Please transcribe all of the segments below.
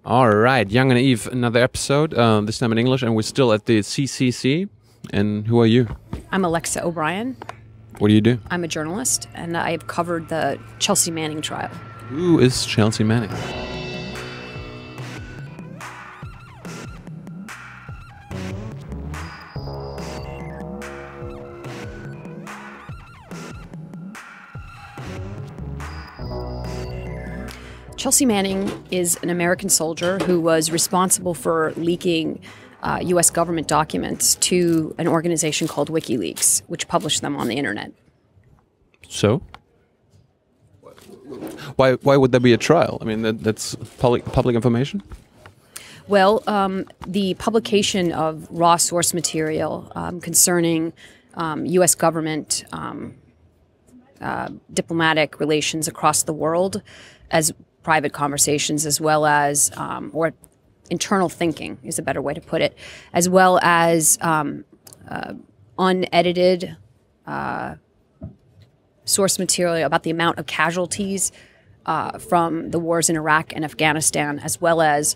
All right, Jung Naiv, another episode, this time in English, and we're still at the CCC. And who are you? I'm Alexa O'Brien. What do you do? I'm a journalist, and I've covered the Chelsea Manning trial. Who is Chelsea Manning? Chelsea Manning is an American soldier who was responsible for leaking U.S. government documents to an organization called Wikileaks, which published them on the internet. So? Why would there be a trial? I mean, that's public information? Well, the publication of raw source material concerning U.S. government diplomatic relations across the world, as private conversations, as well as, or internal thinking is a better way to put it, as well as unedited source material about the amount of casualties from the wars in Iraq and Afghanistan, as well as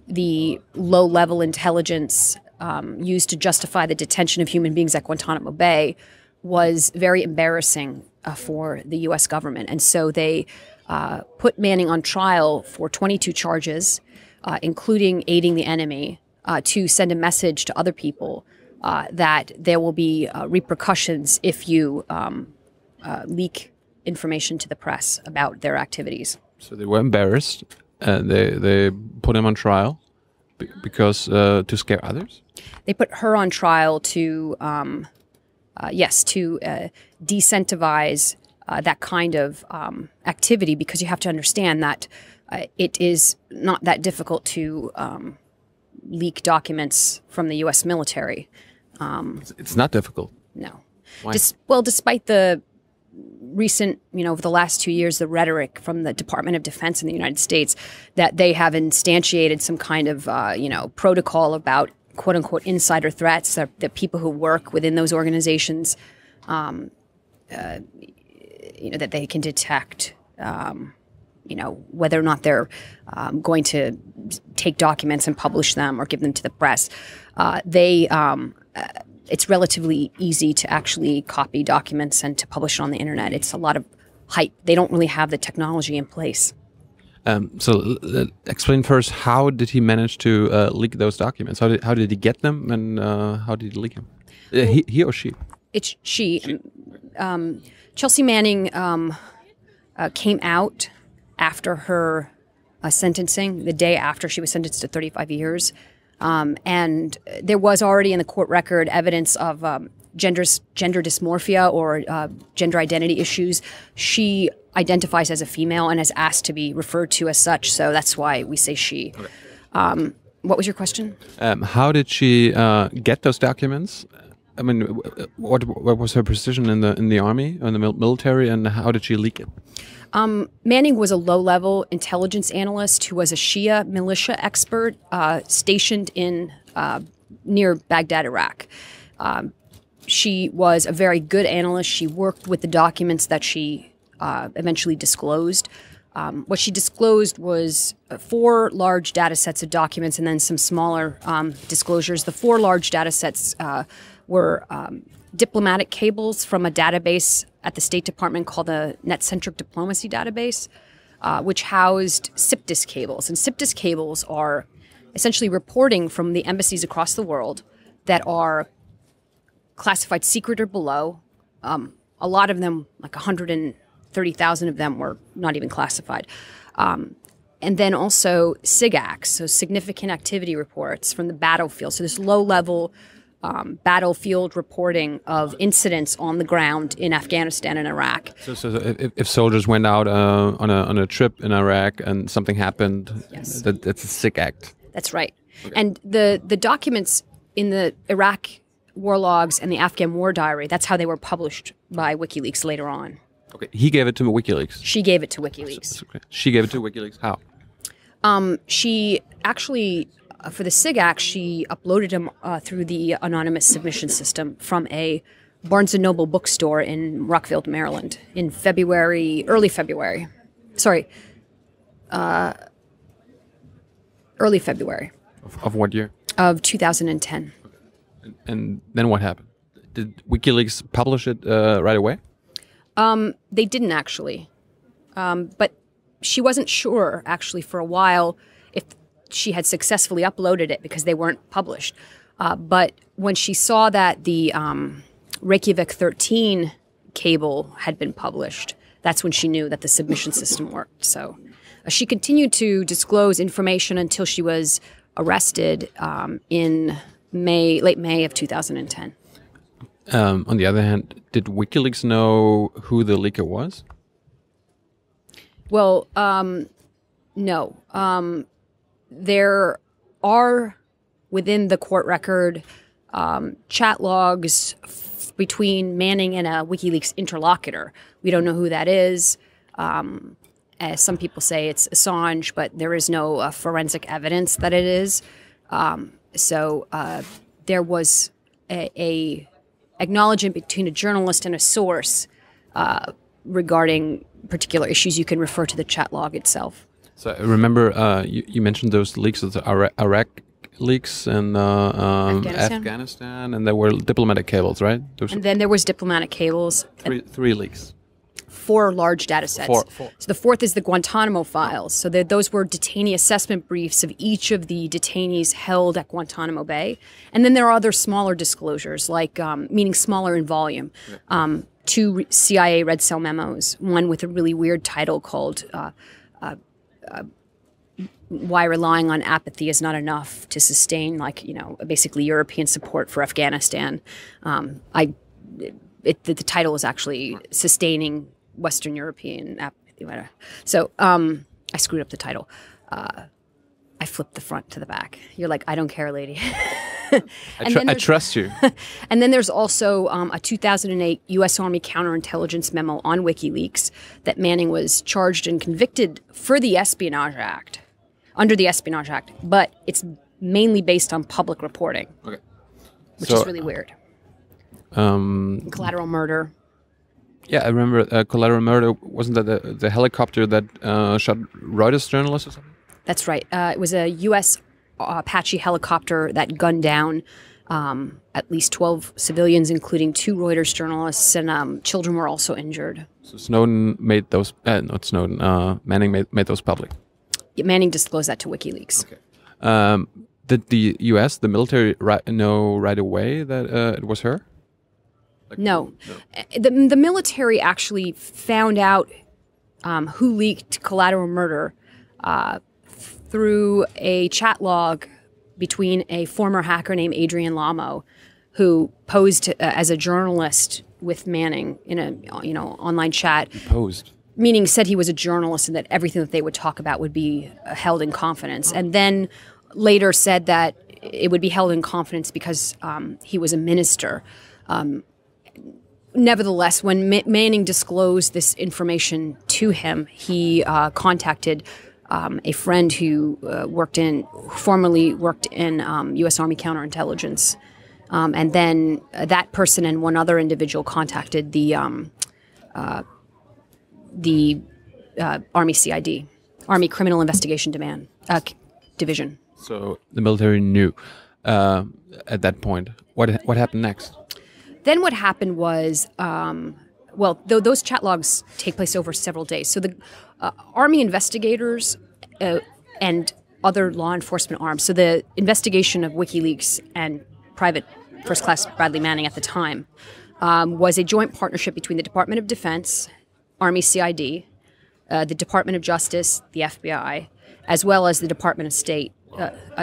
the low-level intelligence used to justify the detention of human beings at Guantanamo Bay, was very embarrassing for the U.S. government. And so they put Manning on trial for 22 charges, including aiding the enemy, to send a message to other people that there will be repercussions if you leak information to the press about their activities. So they were embarrassed, and they put him on trial because to scare others? They put her on trial to, to decentivize that kind of activity, because you have to understand that it is not that difficult to leak documents from the U.S. military. It's not difficult. No. Why? Despite the recent, over the last 2 years, the rhetoric from the Department of Defense in the United States that they have instantiated some kind of, protocol about quote-unquote insider threats, that people who work within those organizations, that they can detect, whether or not they're going to take documents and publish them or give them to the press. It's relatively easy to actually copy documents and to publish it on the internet. It's a lot of hype. They don't really have the technology in place. Explain first, how did he manage to leak those documents? How did he get them, and how did he leak them? He or she? It's she. Chelsea Manning came out after her sentencing, the day after she was sentenced to 35 years. And there was already in the court record evidence of gender dysmorphia or gender identity issues. She identifies as a female and is asked to be referred to as such, so that's why we say she. Okay. What was your question? How did she get those documents? I mean, what was her position in the army, in the military, and how did she leak it? Manning was a low-level intelligence analyst who was a Shia militia expert stationed in near Baghdad, Iraq. She was a very good analyst. She worked with the documents that she eventually disclosed. What she disclosed was 4 large data sets of documents and then some smaller disclosures. The 4 large data sets were diplomatic cables from a database at the State Department called the Net-Centric Diplomacy Database, which housed SIPDIS cables. And SIPDIS cables are essentially reporting from the embassies across the world that are classified secret or below. A lot of them, like 130,000 of them, were not even classified. And then also SIGACs, so significant activity reports from the battlefield. So this low-level battlefield reporting of incidents on the ground in Afghanistan and Iraq. So if soldiers went out on a trip in Iraq and something happened, yes, that's a sick act. That's right. Okay. And the documents in the Iraq war logs and the Afghan war diary, that's how they were published by WikiLeaks later on. Okay, he gave it to WikiLeaks. She gave it to WikiLeaks. Okay. She gave it to WikiLeaks. How? She actually, for the SIGAC, she uploaded them through the anonymous submission system from a Barnes & Noble bookstore in Rockville, Maryland, in early February. Sorry, Early February Of what year? of 2010. And then what happened? Did WikiLeaks publish it right away? They didn't actually. But she wasn't sure, actually, for a while if she had successfully uploaded it because they weren't published. But when she saw that the Reykjavik 13 cable had been published, that's when she knew that the submission system worked. So she continued to disclose information until she was arrested in late May of 2010. On the other hand, did WikiLeaks know who the leaker was? Well, no. There are, within the court record, chat logs between Manning and a WikiLeaks interlocutor. We don't know who that is. As some people say it's Assange, but there is no forensic evidence that it is. So there was a acknowledgement between a journalist and a source regarding particular issues. You can refer to the chat log itself. So I remember you mentioned those leaks, the Iraq leaks and Afghanistan, and there were diplomatic cables, right? And then there was diplomatic cables. Three leaks. 4 large data sets. Four. So the fourth is the Guantanamo files. So those were detainee assessment briefs of each of the detainees held at Guantanamo Bay. And then there are other smaller disclosures, like meaning smaller in volume. Yeah. 2 CIA Red Cell memos, one with a really weird title called Why Relying on Apathy is Not Enough to Sustain, basically European support for Afghanistan. The title is actually Sustaining Western European Apathy. So I screwed up the title. I flipped the front to the back. You're like, I don't care, lady. I trust you. And then there's also a 2008 U.S. Army counterintelligence memo on WikiLeaks that Manning was charged and convicted for the Espionage Act, under the Espionage Act, but it's mainly based on public reporting, okay. Which is really weird. Collateral murder. Yeah, I remember collateral murder. Wasn't that the helicopter that shot Reuters journalists or something? That's right. It was a U.S. Apache helicopter that gunned down at least 12 civilians, including 2 Reuters journalists, and children were also injured. So Snowden made those, not Snowden, Manning made those public. Yeah, Manning disclosed that to WikiLeaks. Okay. Did the U.S., the military, know right away that it was her? No. The military actually found out who leaked collateral murder through a chat log between a former hacker named Adrian Lamo, who posed as a journalist with Manning in a online chat. He posed. Meaning said he was a journalist and that everything that they would talk about would be held in confidence. And then later said that it would be held in confidence because he was a minister. Nevertheless, when Manning disclosed this information to him, he contacted a friend who formerly worked in U.S. Army counterintelligence, and then that person and one other individual contacted the Army CID, Army Criminal Investigation Division. So the military knew at that point. What happened next? Then what happened was, those chat logs take place over several days. So the Army investigators and other law enforcement arms, so the investigation of WikiLeaks and Private First Class Bradley Manning at the time was a joint partnership between the Department of Defense, Army CID, the Department of Justice, the FBI, as well as the Department of State,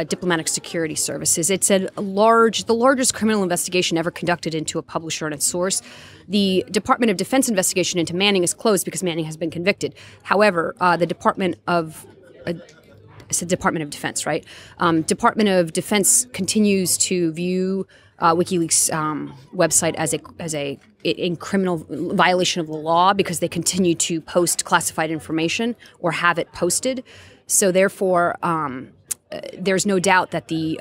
Diplomatic Security Services. It's the largest criminal investigation ever conducted into a publisher and its source. The Department of Defense investigation into Manning is closed because Manning has been convicted. However, the Department of Defense, right? Department of Defense continues to view WikiLeaks website as a criminal violation of the law because they continue to post classified information or have it posted. So therefore, there's no doubt that the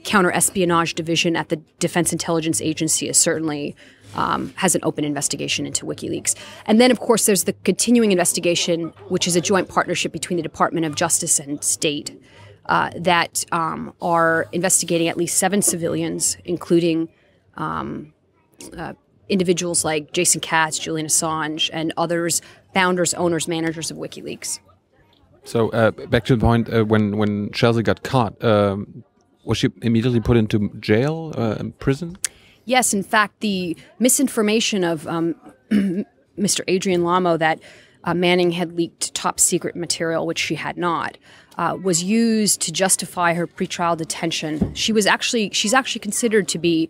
counter-espionage division at the Defense Intelligence Agency is certainly has an open investigation into WikiLeaks. And then, of course, there's the continuing investigation, which is a joint partnership between the Department of Justice and State, that are investigating at least 7 civilians, including individuals like Jason Katz, Julian Assange, and others, founders, owners, managers of WikiLeaks. So back to the point, when Chelsea got caught, was she immediately put into jail, prison? Yes, in fact, the misinformation of Mr. Adrian Lamo that Manning had leaked top secret material, which she had not, was used to justify her pretrial detention. She's actually considered to be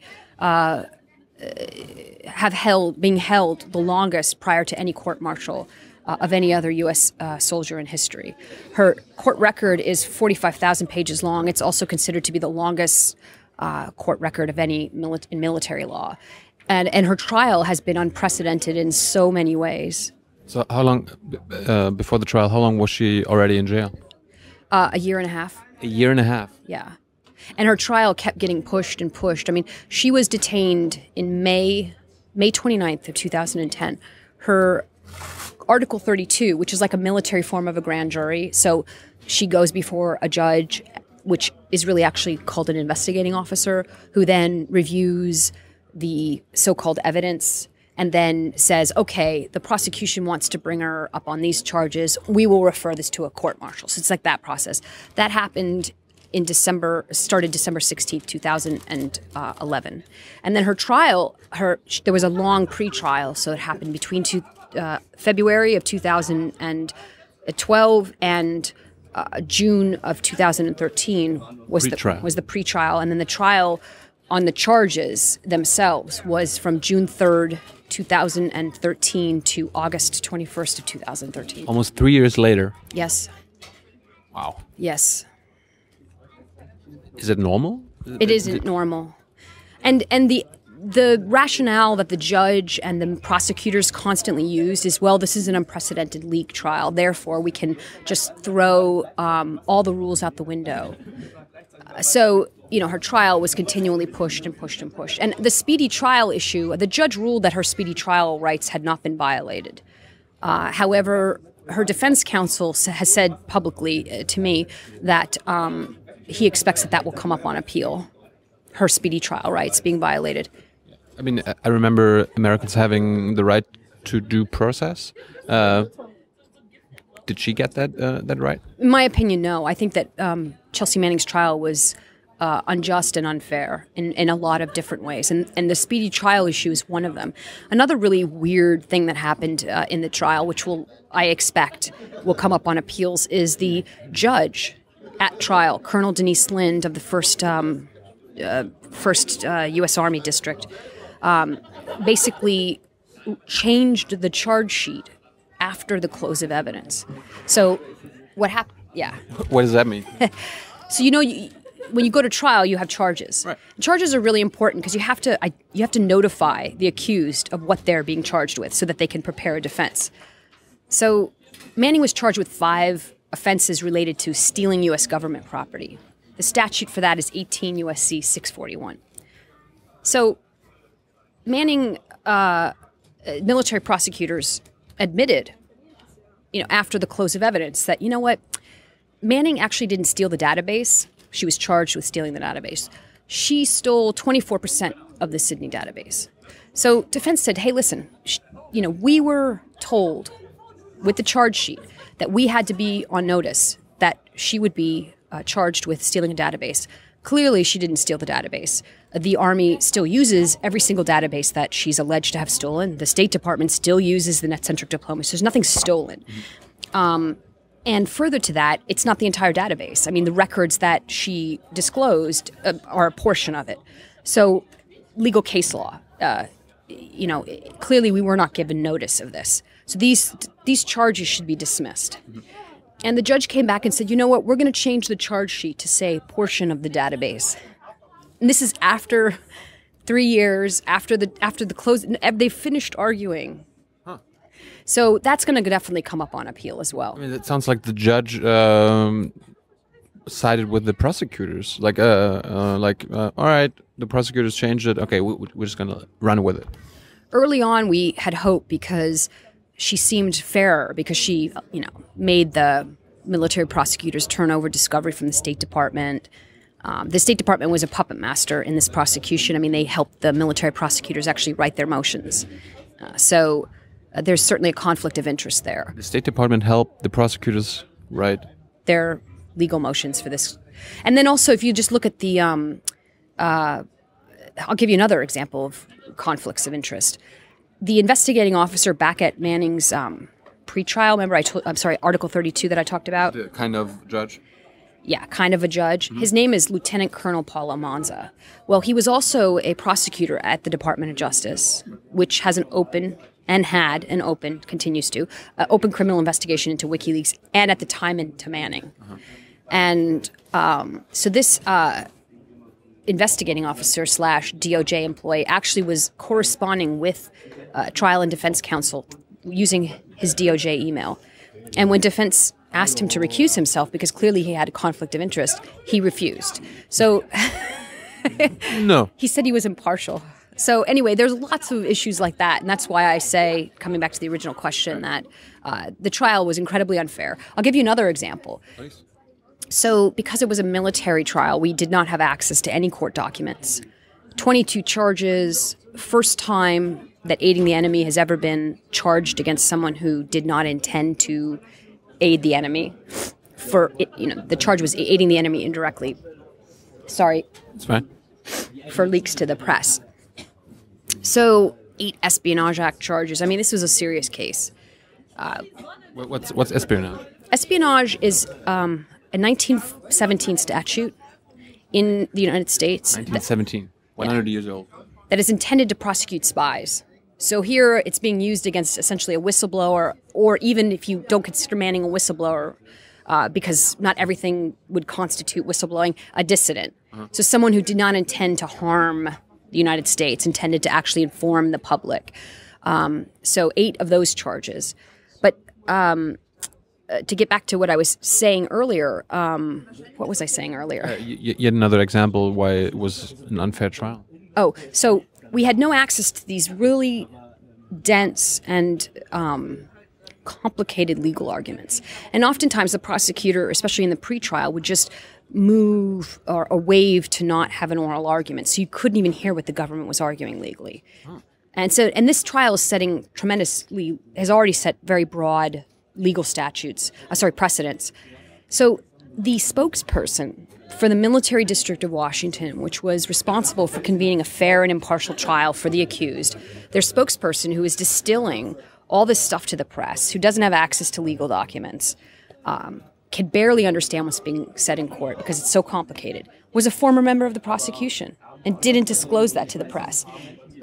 being held the longest prior to any court-martial of any other U.S. Soldier in history. Her court record is 45,000 pages long. It's also considered to be the longest court record of any in military law. And her trial has been unprecedented in so many ways. So how long, before the trial, how long was she already in jail? A year and a half. A year and a half? Yeah. And her trial kept getting pushed and pushed. I mean, she was detained in May 29th of 2010. Her Article 32, which is like a military form of a grand jury. So she goes before a judge, which is really actually called an investigating officer, who then reviews the so-called evidence and then says, okay, the prosecution wants to bring her up on these charges. We will refer this to a court-martial. So it's like that process. That happened in started December 16th, 2011. And then her trial, there was a long pre-trial, so it happened between February of 2012 and June of 2013 was the pre-trial. And then the trial on the charges themselves was from June 3rd, 2013 to August 21st of 2013. Almost 3 years later. Yes. Wow. Yes. Is it normal? It isn't normal. And the rationale that the judge and the prosecutors constantly used is, well, this is an unprecedented leak trial. Therefore, we can just throw all the rules out the window. So, her trial was continually pushed and pushed and pushed. And the speedy trial issue, the judge ruled that her speedy trial rights had not been violated. However, her defense counsel has said publicly to me that he expects that will come up on appeal, her speedy trial rights being violated. I mean, I remember Americans having the right to due process. Did she get that right? In my opinion, no. I think that Chelsea Manning's trial was unjust and unfair in a lot of different ways. And the speedy trial issue is one of them. Another really weird thing that happened in the trial, which I expect will come up on appeals, is the judge at trial, Colonel Denise Lind of the first U.S. Army district, basically changed the charge sheet after the close of evidence. So what happened? Yeah. What does that mean? So when you go to trial, you have charges. Right. Charges are really important because you have to notify the accused of what they're being charged with so that they can prepare a defense. So Manning was charged with 5 offenses related to stealing U.S. government property. The statute for that is 18 U.S.C. 641. So Manning, military prosecutors admitted, after the close of evidence that, Manning actually didn't steal the database. She was charged with stealing the database. She stole 24% of the Sydney database. So defense said, hey, listen, we were told with the charge sheet that we had to be on notice that she would be charged with stealing a database. Clearly, she didn't steal the database. The Army still uses every single database that she's alleged to have stolen. The State Department still uses the net-centric diplomacy. There's nothing stolen. And further to that, it's not the entire database. I mean, the records that she disclosed are a portion of it. So legal case law, clearly we were not given notice of this. So these charges should be dismissed. Mm-hmm. And the judge came back and said, you know what, we're going to change the charge sheet to say portion of the database. And this is after 3 years, after the close, they finished arguing. Huh. So that's going to definitely come up on appeal as well. I mean, it sounds like the judge sided with the prosecutors. All right, the prosecutors changed it. Okay, we're just going to run with it. Early on, we had hope because she seemed fairer, because she, made the military prosecutors turn over discovery from the State Department. The State Department was a puppet master in this prosecution. I mean, they helped the military prosecutors actually write their motions. So there's certainly a conflict of interest there. The State Department helped the prosecutors write their legal motions for this. And then also, if you just look at the, I'll give you another example of conflicts of interest. The investigating officer back at Manning's pretrial, remember Article 32 that I talked about? the kind of judge. Yeah, kind of a judge. His name is Lieutenant Colonel Paul Almanza. Well, he was also a prosecutor at the Department of Justice, which has an open, and had an open, continues to, open criminal investigation into WikiLeaks, and at the time into Manning. And so this investigating officer / DOJ employee actually was corresponding with trial and defense counsel using his DOJ email. And when defense asked him to recuse himself because clearly he had a conflict of interest, he refused. So No. he said he was impartial. So anyway, there's lots of issues like that. And that's why I say, coming back to the original question, that the trial was incredibly unfair. I'll give you another example. Nice. So because it was a military trial, we did not have access to any court documents. 22 charges, first time that aiding the enemy has ever been charged against someone who did not intend to aid the enemy. The charge was aiding the enemy indirectly. Sorry. It's fine. For leaks to the press. So 8 Espionage Act charges. I mean, this was a serious case. What's espionage? Espionage is a 1917 statute in the United States. 1917. 100 years old. That is intended to prosecute spies. So here it's being used against essentially a whistleblower, or even if you don't consider Manning a whistleblower, because not everything would constitute whistleblowing, a dissident. So someone who did not intend to harm the United States, intended to actually inform the public. So 8 of those charges. But to get back to what I was saying earlier, what was I saying earlier? Yet another example why it was an unfair trial. Oh, so we had no access to these really dense and complicated legal arguments. And oftentimes the prosecutor, especially in the pretrial, would just move or waive to not have an oral argument. So you couldn't even hear what the government was arguing legally. And this trial is has already set very broad legal precedents. So the spokesperson for the Military District of Washington, which was responsible for convening a fair and impartial trial for the accused, their spokesperson, who is distilling all this stuff to the press, who doesn't have access to legal documents, can barely understand what's being said in court because it's so complicated, was a former member of the prosecution and didn't disclose that to the press.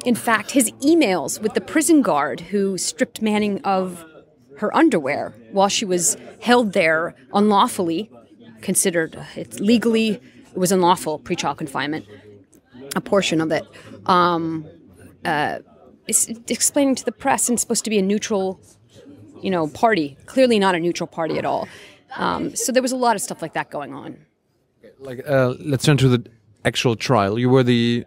In fact, his emails with the prison guard who stripped Manning of her underwear while she was held there unlawfully, considered it was unlawful pretrial confinement, a portion of it, is explaining to the press and supposed to be a neutral, party. Clearly not a neutral party at all. So there was a lot of stuff like that going on. Let's turn to the actual trial. You were the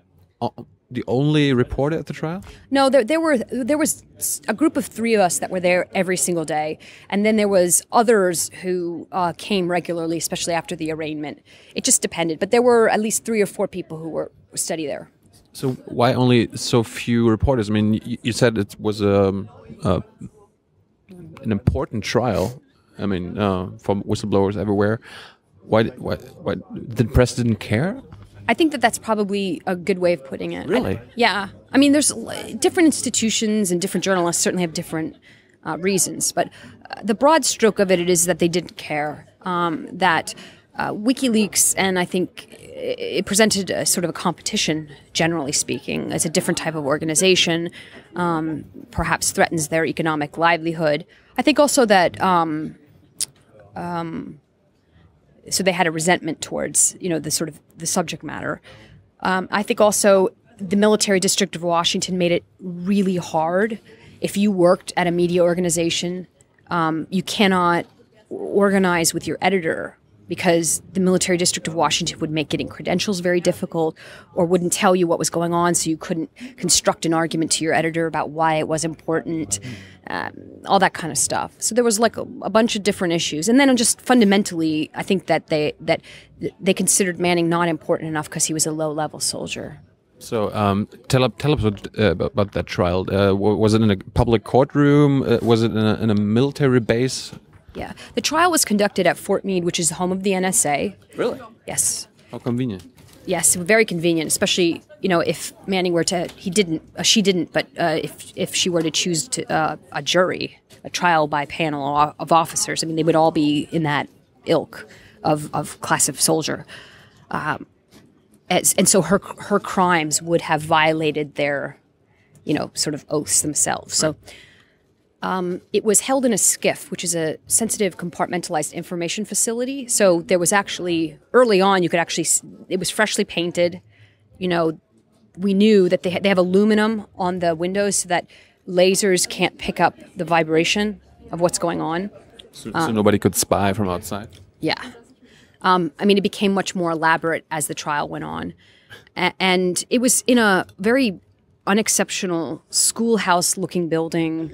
only reporter at the trial? No, there was a group of 3 of us that were there every single day, and then there was others who came regularly, especially after the arraignment. It just depended, but there were at least 3 or 4 people who were steady there. So why only so few reporters? I mean, you said it was an important trial. I mean, from whistleblowers everywhere. Why the press didn't care? I think that's probably a good way of putting it. Really? Yeah. I mean, there's different institutions and different journalists certainly have different reasons. But the broad stroke of it is that they didn't care. That WikiLeaks, and I think it presented a sort of a competition, generally speaking, as a different type of organization, perhaps threatens their economic livelihood. I think also that so they had a resentment towards, the subject matter. I think also the Military District of Washington made it really hard. If you worked at a media organization, you cannot organize with your editor because the military district of Washington would make getting credentials very difficult, or wouldn't tell you what was going on, so you couldn't construct an argument to your editor about why it was important, all that kind of stuff. So there was like a bunch of different issues. And then just fundamentally, I think that they considered Manning not important enough because he was a low-level soldier. So tell us about that trial. Was it in a public courtroom? Was it in a military base? Yeah. The trial was conducted at Fort Meade, which is the home of the NSA. Really? Yes. How convenient. Yes, very convenient, especially, if Manning were to, she didn't, but if she were to choose a jury, a trial by panel of officers, I mean, they would all be in that ilk of class of soldier. And so her crimes would have violated their, sort of oaths themselves. So it was held in a SCIF, which is a sensitive compartmentalized information facility. So there was actually, early on, it was freshly painted. We knew that they have aluminum on the windows so that lasers can't pick up the vibration of what's going on. So nobody could spy from outside? Yeah. It became much more elaborate as the trial went on. And it was in a very unexceptional schoolhouse-looking building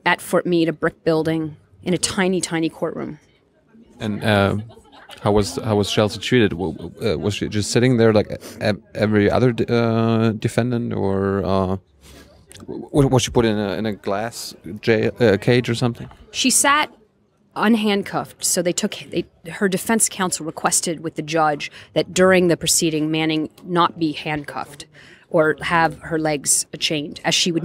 at Fort Meade, a brick building, in a tiny, tiny courtroom. And how was Chelsea treated? Was she just sitting there like every other defendant, or was she put in a glass cage or something? She sat unhandcuffed. So her defense counsel requested with the judge that during the proceeding, Manning not be handcuffed or have her legs chained, as she would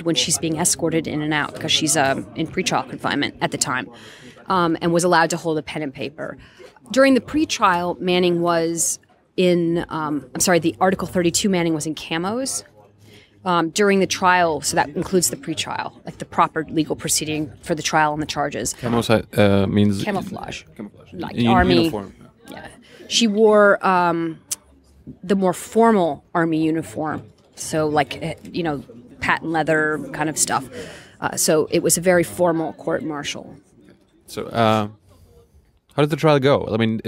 when she's being escorted in and out, because she's in pretrial confinement at the time, and was allowed to hold a pen and paper. During the pretrial, Manning was in, the Article 32 Manning was in camos. During the trial, so that includes the pretrial, like the proper legal proceeding for the trial and the charges. Camos means camouflage. Like in army uniform. Yeah, she wore the more formal army uniform, so like patent leather kind of stuff. So it was a very formal court-martial. So how did the trial go? I mean,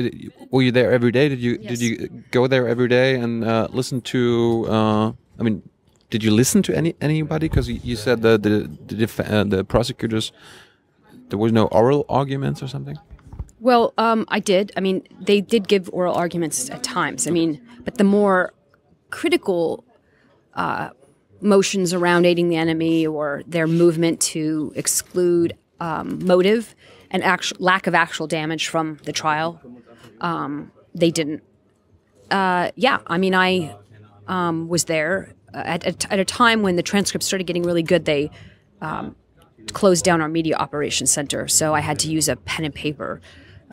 were you there every day? Yes. Did you go there every day and listen to? Did you listen to anybody? Because you said that the prosecutors, there was no oral arguments or something. Well, I did. They did give oral arguments at times. But the more critical motions around aiding the enemy or their movement to exclude motive and lack of actual damage from the trial, they didn't. I was there. At a time when the transcripts started getting really good, they closed down our media operations center, so I had to use a pen and paper.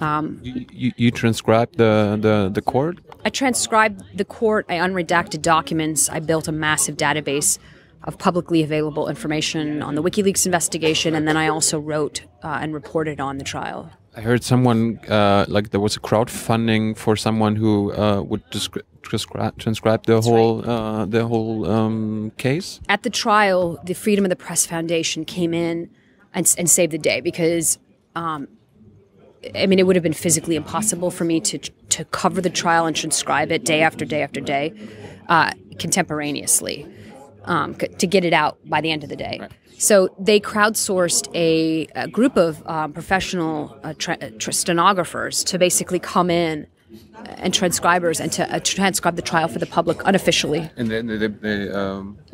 You transcribed the court? I transcribed the court. I unredacted documents. I built a massive database of publicly available information on the WikiLeaks investigation, and then I also wrote and reported on the trial. I heard someone there was a crowdfunding for someone who would transcribe the whole case. At the trial, the Freedom of the Press Foundation came in and saved the day because, it would have been physically impossible for me to cover the trial and transcribe it day after day after day, contemporaneously, to get it out by the end of the day. Right. So they crowdsourced a group of professional stenographers to basically come in and transcribers and to transcribe the trial for the public unofficially. And then they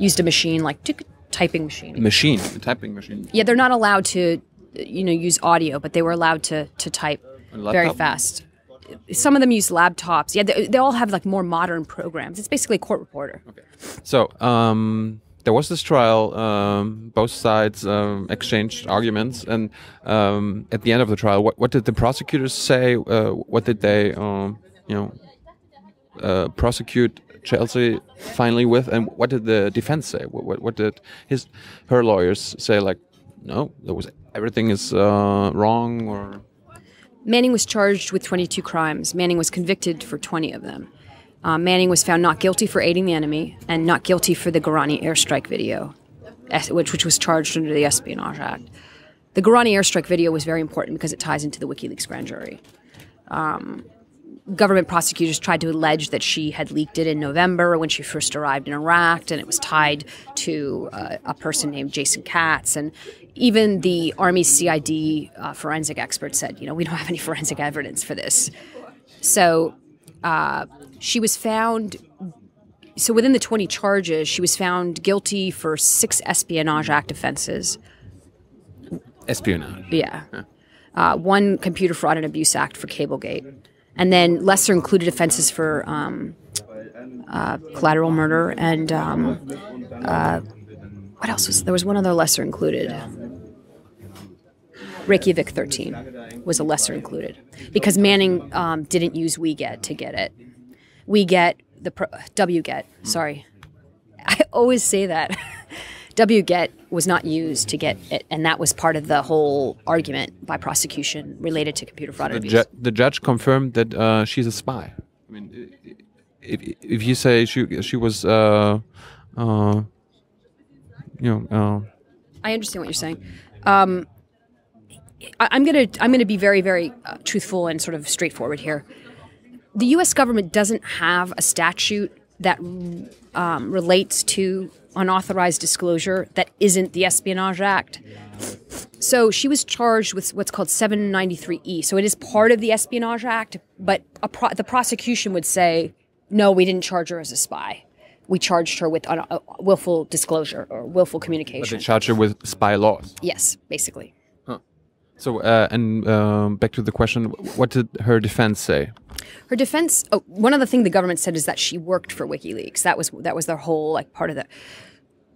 used a machine, like typing machine. A typing machine. Yeah, they're not allowed to, use audio, but they were allowed to type very fast. Some of them use laptops. Yeah, they all have like more modern programs. It's basically a court reporter. Okay. So there was this trial. Both sides exchanged arguments, and at the end of the trial, what did the prosecutors say? What did they, prosecute Chelsea finally with, and what did the defense say? What did her lawyers say? Like, no, everything is wrong, or. Manning was charged with 22 crimes. Manning was convicted for 20 of them. Manning was found not guilty for aiding the enemy and not guilty for the Guarani airstrike video, which was charged under the Espionage Act. The Guarani airstrike video was very important because it ties into the WikiLeaks grand jury. Government prosecutors tried to allege that she had leaked it in November when she first arrived in Iraq, and it was tied to a person named Jason Katz. And even the Army CID forensic expert said, we don't have any forensic evidence for this. So she was found. So within the 20 charges, she was found guilty for 6 Espionage Act offenses. Espionage. Yeah. 1 Computer Fraud and Abuse Act for Cablegate. And then lesser included offenses for collateral murder and what else was there? Was one other lesser included. Reykjavik 13 was a lesser included because Manning didn't use WeGet to get it. WGET. Sorry, I always say that. WGET was not used to get it, and that was part of the whole argument by prosecution related to computer fraud and abuse. The judge confirmed that she's a spy. I mean, if you say she was, I understand what you're saying. I'm gonna be very, very truthful and sort of straightforward here. The U.S. government doesn't have a statute that relates to unauthorized disclosure that isn't the Espionage Act. So she was charged with what's called 793E. So it is part of the Espionage Act, but the prosecution would say, no, we didn't charge her as a spy. We charged her with willful disclosure or willful communication. But they charged her with spy laws. Yes, basically. Huh. So, back to the question, what did her defense say? Her defense, one of the things the government said is that she worked for WikiLeaks. That was their whole part of the.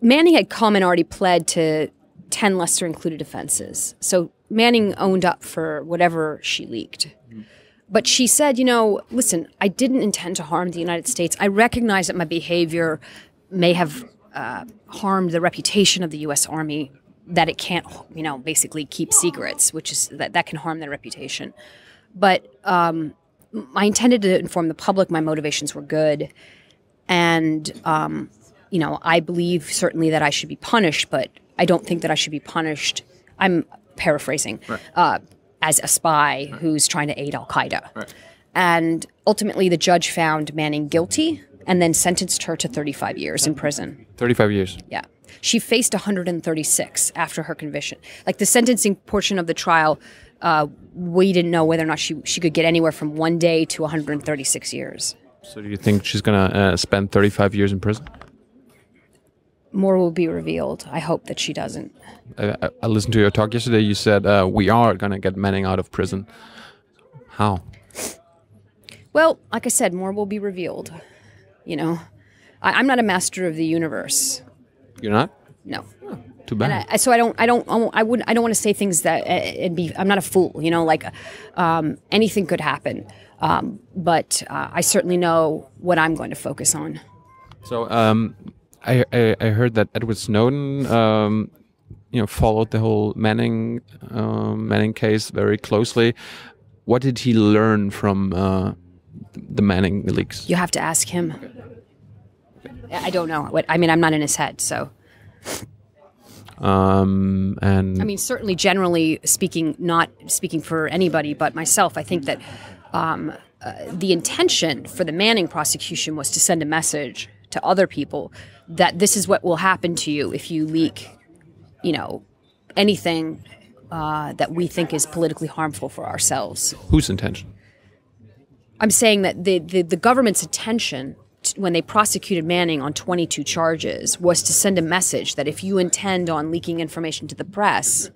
Manning had come and already pled to 10 lesser included offenses. So Manning owned up for whatever she leaked. Mm-hmm. But she said, listen, I didn't intend to harm the United States. I recognize that my behavior may have harmed the reputation of the U.S. Army, that it can't, basically keep secrets, which is that can harm their reputation. But I intended to inform the public. My motivations were good. And, I believe certainly that I should be punished, but I don't think that I should be punished. I'm paraphrasing. Right. As a spy who's trying to aid al-Qaeda. Right. And ultimately the judge found Manning guilty and then sentenced her to 35 years in prison. 35 years? Yeah. She faced 136 after her conviction. Like the sentencing portion of the trial, we didn't know whether or not she could get anywhere from 1 day to 136 years. So do you think she's going to spend 35 years in prison? More will be revealed. I hope that she doesn't. I listened to your talk yesterday. You said we are going to get Manning out of prison. How? Well, like I said, more will be revealed. I'm not a master of the universe. You're not? No. Oh, too bad. And so I don't want to say things that I'm not a fool. Anything could happen. But I certainly know what I'm going to focus on. So I heard that Edward Snowden, followed the whole Manning case very closely. What did he learn from the Manning leaks? You have to ask him. I don't know. I'm not in his head, so. And certainly, generally speaking, not speaking for anybody but myself, I think that the intention for the Manning prosecution was to send a message to other people that this is what will happen to you if you leak, anything that we think is politically harmful for ourselves. Whose intention? I'm saying that the government's intention when they prosecuted Manning on 22 charges was to send a message that if you intend on leaking information to the press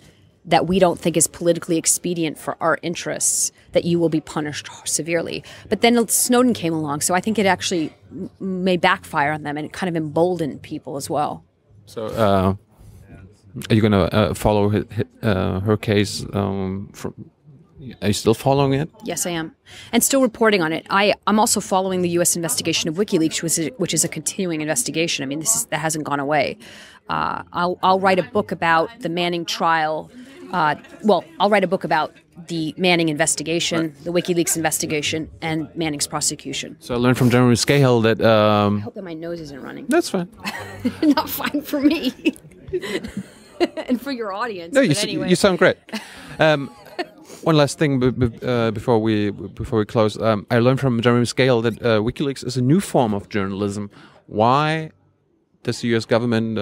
that we don't think is politically expedient for our interests, that you will be punished severely. But then Snowden came along, so I think it actually may backfire on them, and it kind of emboldened people as well. So, are you going to follow her case? Are you still following it? Yes, I am, and still reporting on it. I'm also following the U.S. investigation of WikiLeaks, which is a continuing investigation. That hasn't gone away. I'll write a book about the Manning trial. I'll write a book about the Manning investigation, the WikiLeaks investigation, and Manning's prosecution. So I learned from Jeremy Scahill that... I hope that my nose isn't running. That's fine. Not fine for me. and for your audience. No, But anyway. you sound great. One last thing before we close. I learned from Jeremy Scale that WikiLeaks is a new form of journalism. Why does the U.S. government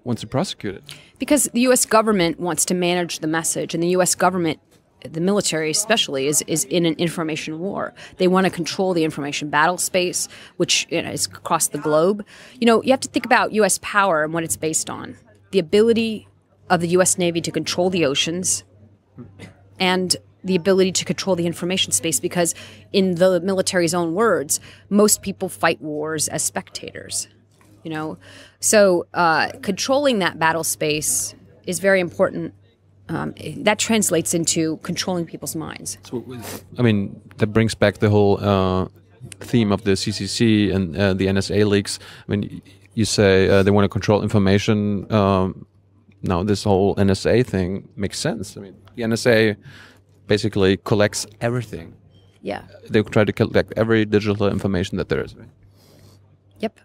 want to prosecute it? Because the U.S. government wants to manage the message, and the U.S. government, the military especially, is in an information war. They want to control the information battle space, which is across the globe. You have to think about U.S. power and what it's based on. The ability of the U.S. Navy to control the oceans and the ability to control the information space, because in the military's own words, most people fight wars as spectators. So controlling that battle space is very important. That translates into controlling people's minds. So, that brings back the whole theme of the CCC and the NSA leaks. You say they want to control information. Now, this whole NSA thing makes sense. The NSA basically collects everything. Yeah. They try to collect every digital information that there is. Right? Yep.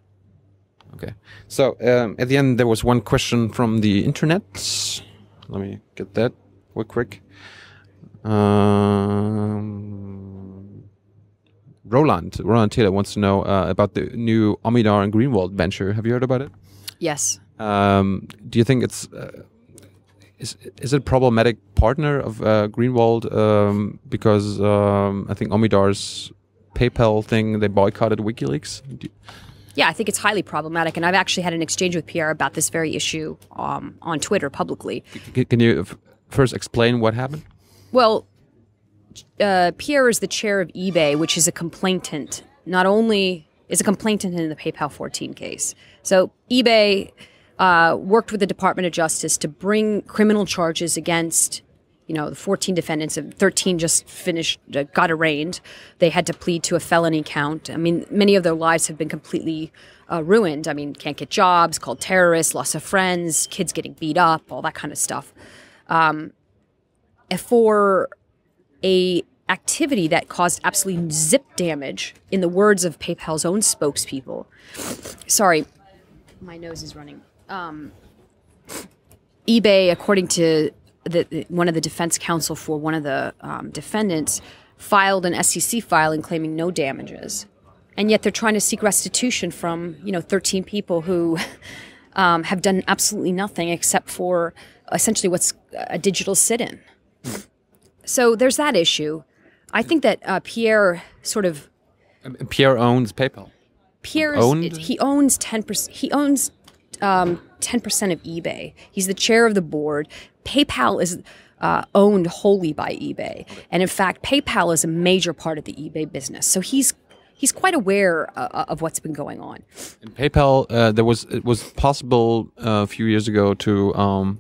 Okay. So at the end, there was one question from the internet. Let me get that real quick. Roland Taylor wants to know about the new Omidar and Greenwald venture. Have you heard about it? Yes. Do you think it's is it a problematic partner of Greenwald because I think Omidar's PayPal thing, they boycotted WikiLeaks? Yeah, I think it's highly problematic, and I've actually had an exchange with Pierre about this very issue on Twitter publicly. Can you first explain what happened? Well, Pierre is the chair of eBay, which is a complainant. Not only is a complainant in the PayPal 14 case. So eBay worked with the Department of Justice to bring criminal charges against, the 14 defendants. 13 just got arraigned. They had to plead to a felony count. Many of their lives have been completely ruined. Can't get jobs, called terrorists, loss of friends, kids getting beat up, all that kind of stuff. For a activity that caused absolutely zip damage, in the words of PayPal's own spokespeople. Sorry, my nose is running. eBay, according to one of the defense counsel for one of the defendants, filed an SEC filing claiming no damages. And yet they're trying to seek restitution from, 13 people who have done absolutely nothing except for essentially what's a digital sit-in. So there's that issue. I think that Pierre sort of... Pierre owns PayPal. He owns 10%. He owns 10% of eBay. He's the chair of the board. PayPal is owned wholly by eBay. And in fact, PayPal is a major part of the eBay business. So he's quite aware of what's been going on. In PayPal, it was possible a few years ago to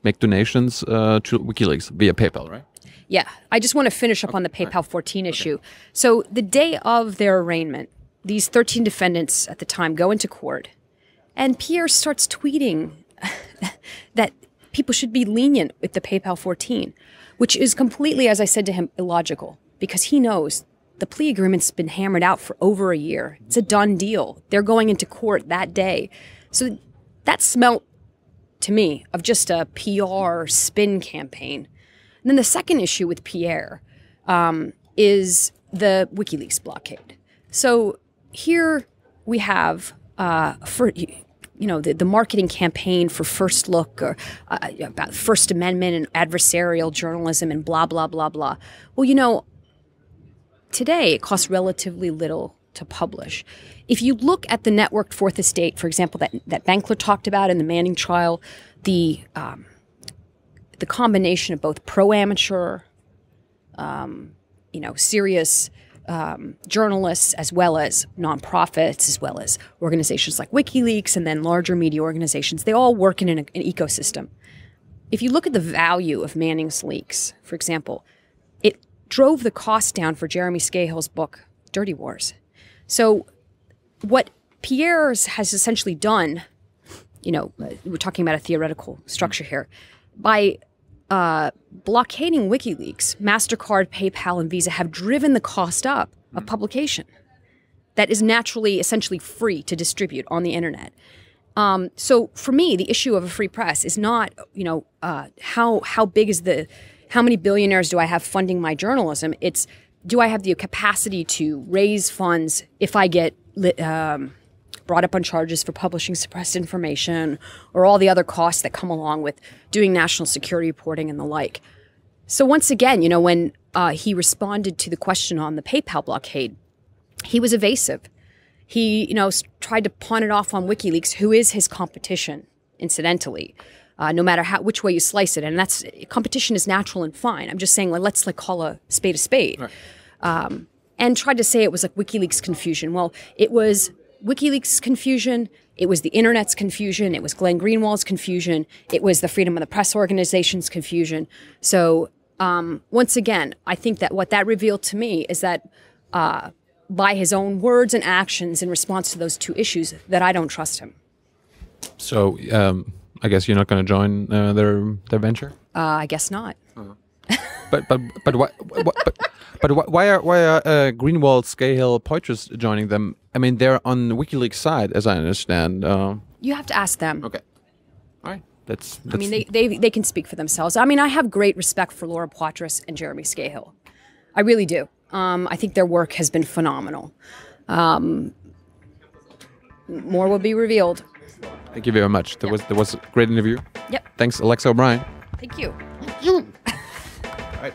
make donations to WikiLeaks via PayPal, right? Yeah. I just want to finish up on the PayPal 14 issue. So the day of their arraignment, these 13 defendants at the time go into court, and Pierre starts tweeting that people should be lenient with the PayPal 14, which is completely, as I said to him, illogical, because he knows the plea agreement's been hammered out for over a year. It's a done deal. They're going into court that day. So that smelt, to me, of just a PR spin campaign. And then the second issue with Pierre is the WikiLeaks blockade. So here we have the marketing campaign for First Look, or about First Amendment and adversarial journalism and blah, blah, blah, blah. Well, today it costs relatively little to publish. If you look at the networked Fourth Estate, for example, that Bankler talked about in the Manning trial, the combination of both pro-amateur, serious journalists, as well as nonprofits, as well as organizations like WikiLeaks, and then larger media organizations, they all work in an ecosystem. If you look at the value of Manning's leaks, for example, it drove the cost down for Jeremy Scahill's book, Dirty Wars. So what Pierre has essentially done, we're talking about a theoretical structure here, by blockading WikiLeaks, MasterCard, PayPal, and Visa have driven the cost up of publication that is naturally, essentially free to distribute on the internet. So for me, the issue of a free press is not, how big is how many billionaires do I have funding my journalism? It's, do I have the capacity to raise funds if I get brought up on charges for publishing suppressed information or all the other costs that come along with doing national security reporting and the like? So once again, when he responded to the question on the PayPal blockade, he was evasive. He, tried to pawn it off on WikiLeaks, who is his competition, incidentally, no matter which way you slice it. And that's, competition is natural and fine. I'm just saying, let's call a spade a spade. Right. And tried to say it was like WikiLeaks confusion. Well, it was WikiLeaks confusion. It was the internet's confusion. It was Glenn Greenwald's confusion. It was the Freedom of the Press Organization's confusion. So once again, I think that what that revealed to me is that by his own words and actions in response to those two issues, that I don't trust him. So I guess you're not going to join their venture? I guess not. But why are Greenwald, Scahill, Poitras joining them? I mean, they're on the WikiLeaks side, as I understand. You have to ask them. Okay. All right. That's I mean, they can speak for themselves. I mean, I have great respect for Laura Poitras and Jeremy Scahill. I really do. I think their work has been phenomenal. More will be revealed. Thank you very much. There was a great interview. Yep. Thanks, Alexa O'Brien. Thank you. All right.